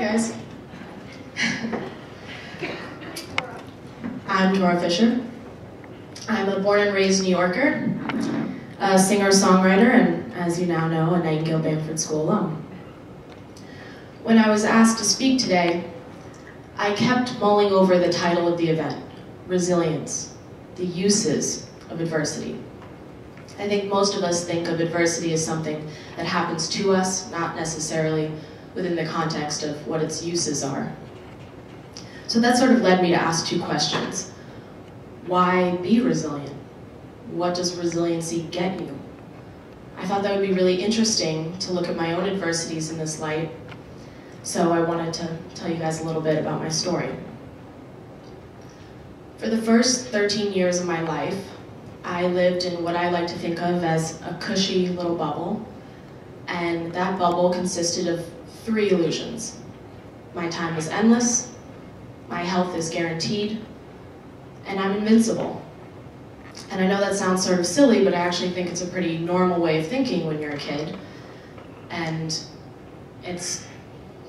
guys. I'm Tora Fisher. I'm a born and raised New Yorker, a singer-songwriter, and as you now know, a TEDxNightingaleBamfordSchool alum. When I was asked to speak today, I kept mulling over the title of the event, Resilience, the uses of adversity. I think most of us think of adversity as something that happens to us, not necessarily within the context of what its uses are. So that sort of led me to ask two questions. Why be resilient? What does resiliency get you? I thought that would be really interesting to look at my own adversities in this light, so I wanted to tell you guys a little bit about my story. For the first 13 years of my life, I lived in what I like to think of as a cushy little bubble, and that bubble consisted of three illusions. My time is endless, my health is guaranteed, and I'm invincible. And I know that sounds sort of silly, but I actually think it's a pretty normal way of thinking when you're a kid. And it's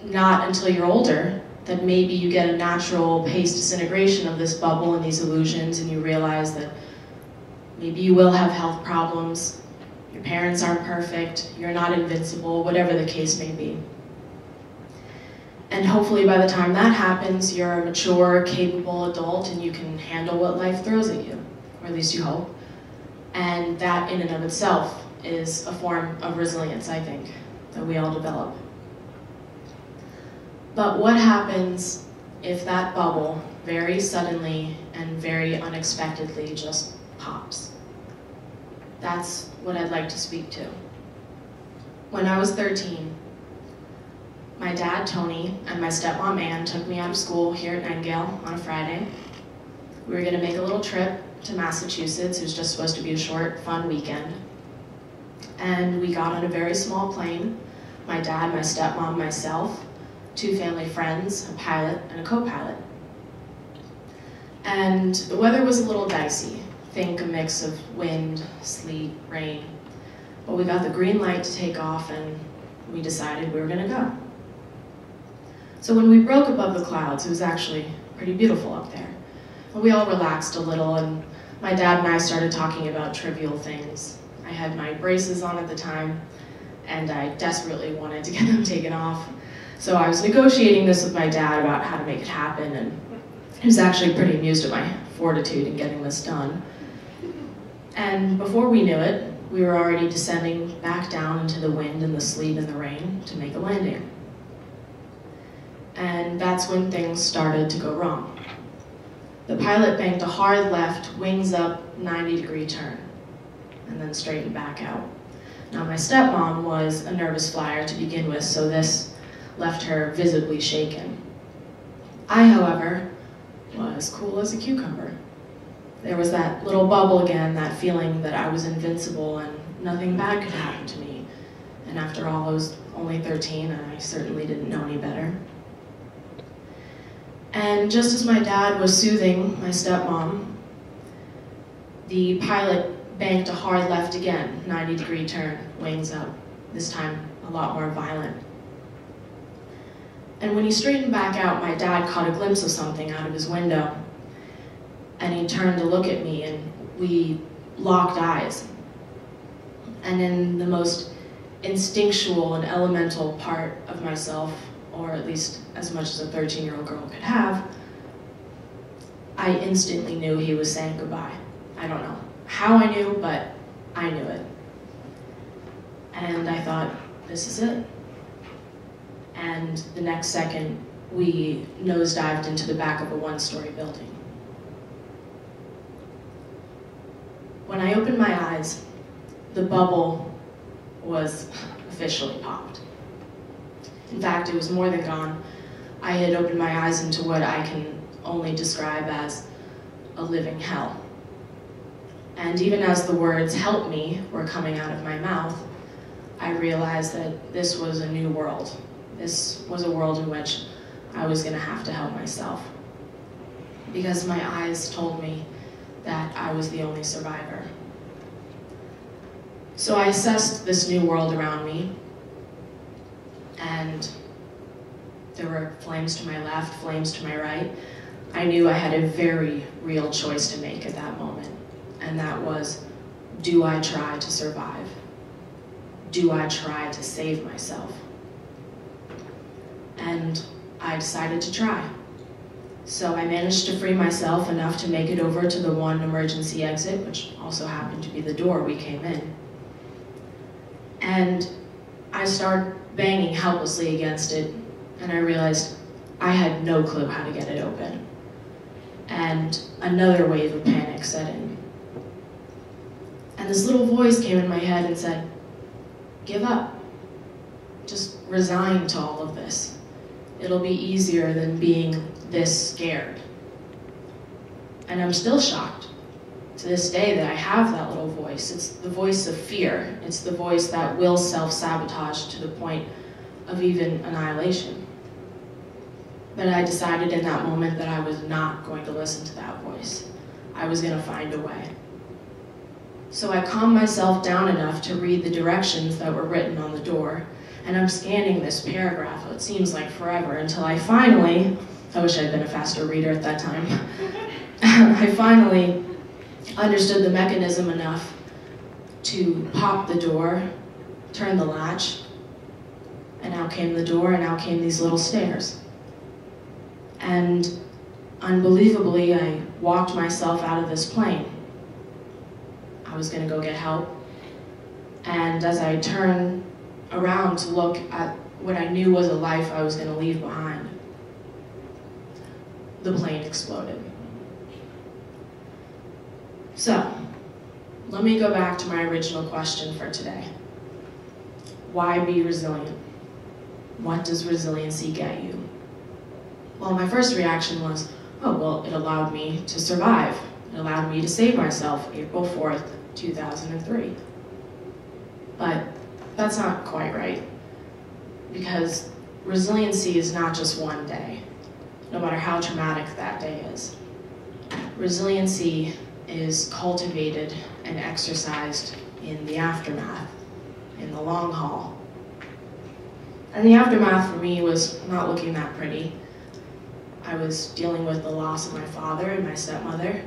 not until you're older that maybe you get a natural paced disintegration of this bubble and these illusions, and you realize that maybe you will have health problems, your parents aren't perfect, you're not invincible, whatever the case may be. And hopefully by the time that happens, you're a mature, capable adult and you can handle what life throws at you, or at least you hope. And that in and of itself is a form of resilience, I think, that we all develop. But what happens if that bubble very suddenly and very unexpectedly just pops? That's what I'd like to speak to. When I was 13, my dad, Tony, and my stepmom, Ann, took me out of school here at Nightingale on a Friday. We were gonna make a little trip to Massachusetts. It was just supposed to be a short, fun weekend. And we got on a very small plane. My dad, my stepmom, myself, two family friends, a pilot, and a co-pilot. And the weather was a little dicey. Think a mix of wind, sleet, rain. But we got the green light to take off and we decided we were gonna go. So when we broke above the clouds, it was actually pretty beautiful up there. And we all relaxed a little, and my dad and I started talking about trivial things. I had my braces on at the time, and I desperately wanted to get them taken off. So I was negotiating this with my dad about how to make it happen, and he was actually pretty amused at my fortitude in getting this done. And before we knew it, we were already descending back down into the wind and the sleet and the rain to make a landing. And that's when things started to go wrong. The pilot banked a hard left, wings up, 90-degree turn, and then straightened back out. Now my stepmom was a nervous flyer to begin with, so this left her visibly shaken. I, however, was cool as a cucumber. There was that little bubble again, that feeling that I was invincible and nothing bad could happen to me. And after all, I was only 13 and I certainly didn't know any better. And just as my dad was soothing my stepmom, the pilot banked a hard left again, 90-degree turn, wings up, this time a lot more violent. And when he straightened back out, my dad caught a glimpse of something out of his window. And he turned to look at me, and we locked eyes. And in the most instinctual and elemental part of myself, or at least as much as a 13-year-old girl could have, I instantly knew he was saying goodbye. I don't know how I knew, but I knew it. And I thought, this is it. And the next second, we nosedived into the back of a one-story building. When I opened my eyes, the bubble was officially popped. In fact, it was more than gone. I had opened my eyes into what I can only describe as a living hell. And even as the words "help me" were coming out of my mouth, I realized that this was a new world. This was a world in which I was going to have to help myself. Because my eyes told me that I was the only survivor. So I assessed this new world around me, and There were flames to my left, flames to my right. I knew I had a very real choice to make at that moment, and that was, do I try to survive? Do I try to save myself? And I decided to try. So I managed to free myself enough to make it over to the one emergency exit, which also happened to be the door we came in. And I started banging helplessly against it, and I realized I had no clue how to get it open. And another wave of panic set in. And this little voice came in my head and said, give up. Just resign to all of this. It'll be easier than being this scared. And I'm still shocked to this day that I have that little voice. It's the voice of fear. It's the voice that will self-sabotage to the point of even annihilation. But I decided in that moment that I was not going to listen to that voice. I was going to find a way. So I calmed myself down enough to read the directions that were written on the door, and I'm scanning this paragraph, it seems like forever, until I finally, I wish I'd been a faster reader at that time, I finally understood the mechanism enough to pop the door, turn the latch, and out came the door, and out came these little stairs. And unbelievably, I walked myself out of this plane. I was going to go get help. And as I turned around to look at what I knew was a life I was going to leave behind, the plane exploded. So, let me go back to my original question for today. Why be resilient? What does resiliency get you? Well, my first reaction was, oh, well, it allowed me to survive. It allowed me to save myself April 4th, 2003. But that's not quite right, because resiliency is not just one day, no matter how traumatic that day is. Resiliency is cultivated and exercised in the aftermath, in the long haul. And the aftermath for me was not looking that pretty. I was dealing with the loss of my father and my stepmother.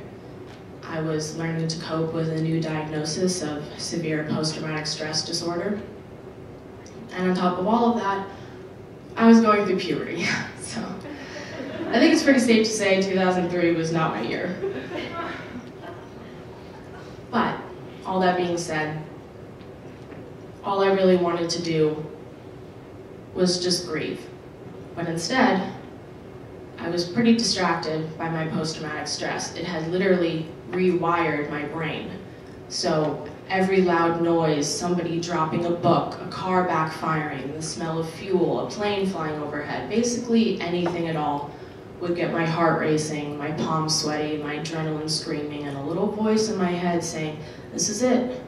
I was learning to cope with a new diagnosis of severe post-traumatic stress disorder. And on top of all of that, I was going through puberty. So I think it's pretty safe to say 2003 was not my year. But all that being said, all I really wanted to do was just grieve. But instead, I was pretty distracted by my post-traumatic stress. It had literally rewired my brain. So every loud noise, somebody dropping a book, a car backfiring, the smell of fuel, a plane flying overhead, basically anything at all would get my heart racing, my palms sweaty, my adrenaline screaming, and a little voice in my head saying, this is it.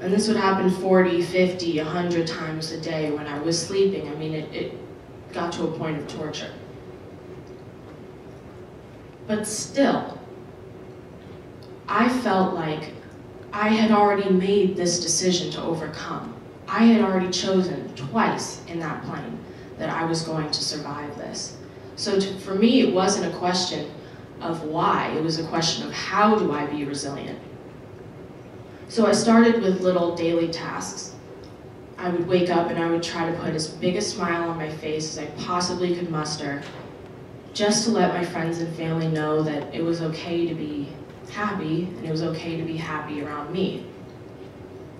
And this would happen 40, 50, 100 times a day when I was sleeping. I mean, it got to a point of torture. But still, I felt like I had already made this decision to overcome. I had already chosen twice in that plane that I was going to survive this. So for me, it wasn't a question of why, it was a question of how do I be resilient? So I started with little daily tasks. I would wake up and I would try to put as big a smile on my face as I possibly could muster, just to let my friends and family know that it was okay to be happy, and it was okay to be happy around me.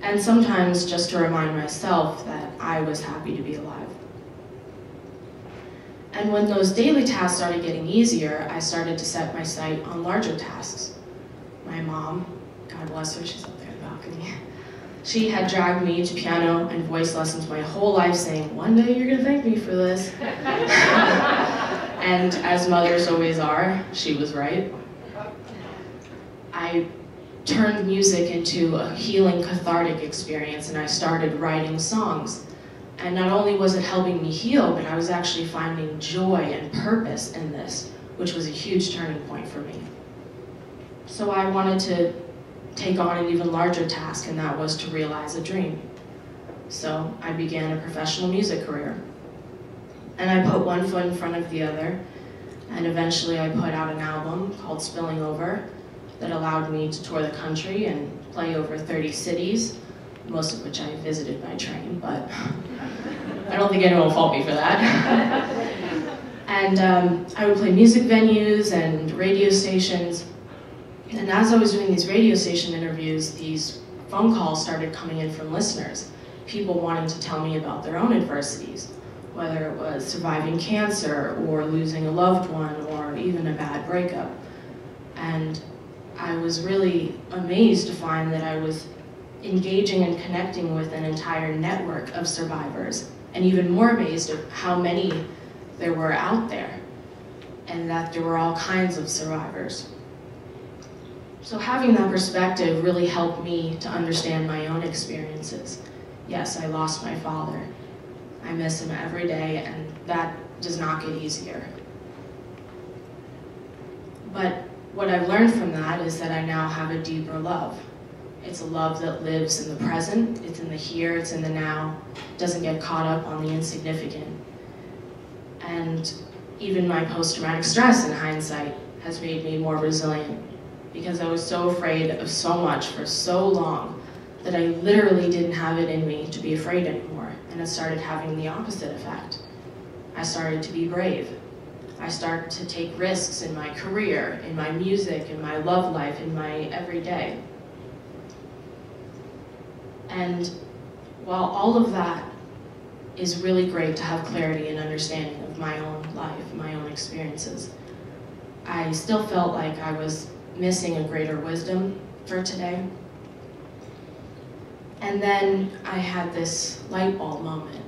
And sometimes just to remind myself that I was happy to be alive. And when those daily tasks started getting easier, I started to set my sight on larger tasks. My mom, God bless her, she's up there in the balcony, she had dragged me to piano and voice lessons my whole life, saying, one day you're gonna thank me for this. And as mothers always are, she was right. I turned music into a healing, cathartic experience, and I started writing songs. And not only was it helping me heal, but I was actually finding joy and purpose in this, which was a huge turning point for me. So I wanted to take on an even larger task, and that was to realize a dream. So I began a professional music career. And I put one foot in front of the other, and eventually I put out an album called Spilling Over that allowed me to tour the country and play over 30 cities, most of which I visited by train, but I don't think anyone will fault me for that. And I would play music venues and radio stations, and as I was doing these radio station interviews, these phone calls started coming in from listeners, people wanting to tell me about their own adversities, whether it was surviving cancer or losing a loved one or even a bad breakup. And I was really amazed to find that I was engaging and connecting with an entire network of survivors, and even more amazed at how many there were out there, and that there were all kinds of survivors. So having that perspective really helped me to understand my own experiences. Yes, I lost my father. I miss him every day, and that does not get easier. But what I've learned from that is that I now have a deeper love. It's a love that lives in the present, it's in the here, it's in the now, doesn't get caught up on the insignificant. And even my post-traumatic stress, in hindsight, has made me more resilient, because I was so afraid of so much for so long that I literally didn't have it in me to be afraid anymore, and it started having the opposite effect. I started to be brave. I started to take risks in my career, in my music, in my love life, in my everyday. And while all of that is really great to have clarity and understanding of my own life, my own experiences, I still felt like I was missing a greater wisdom for today. And then I had this light bulb moment.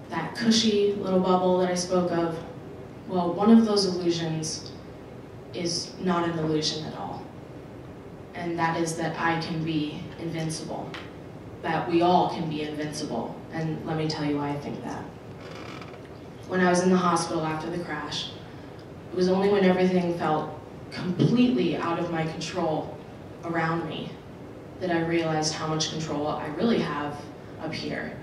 That cushy little bubble that I spoke of, well, one of those illusions is not an illusion at all. And that is that I can be invincible, that we all can be invincible. And let me tell you why I think that. When I was in the hospital after the crash, it was only when everything felt completely out of my control around me that I realized how much control I really have up here.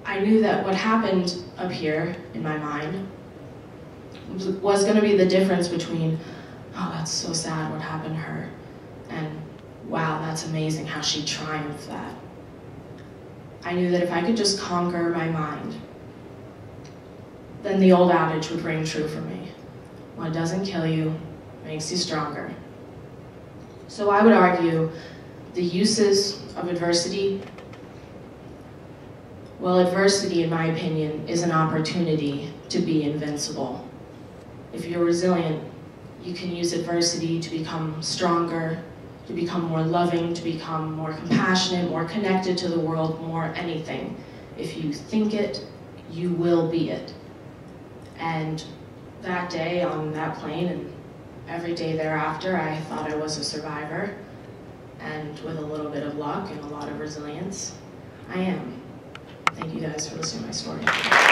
I knew that what happened up here in my mind was going to be the difference between, oh, that's so sad what happened to her, and wow, that's amazing how she triumphed that. I knew that if I could just conquer my mind, then the old adage would ring true for me. What doesn't kill you makes you stronger. So I would argue the uses of adversity. Well, adversity, in my opinion, is an opportunity to be invincible. If you're resilient, you can use adversity to become stronger, to become more loving, to become more compassionate, more connected to the world, more anything. If you think it, you will be it. And that day on that plane and every day thereafter, I thought I was a survivor. And with a little bit of luck and a lot of resilience, I am. Thank you guys for listening to my story.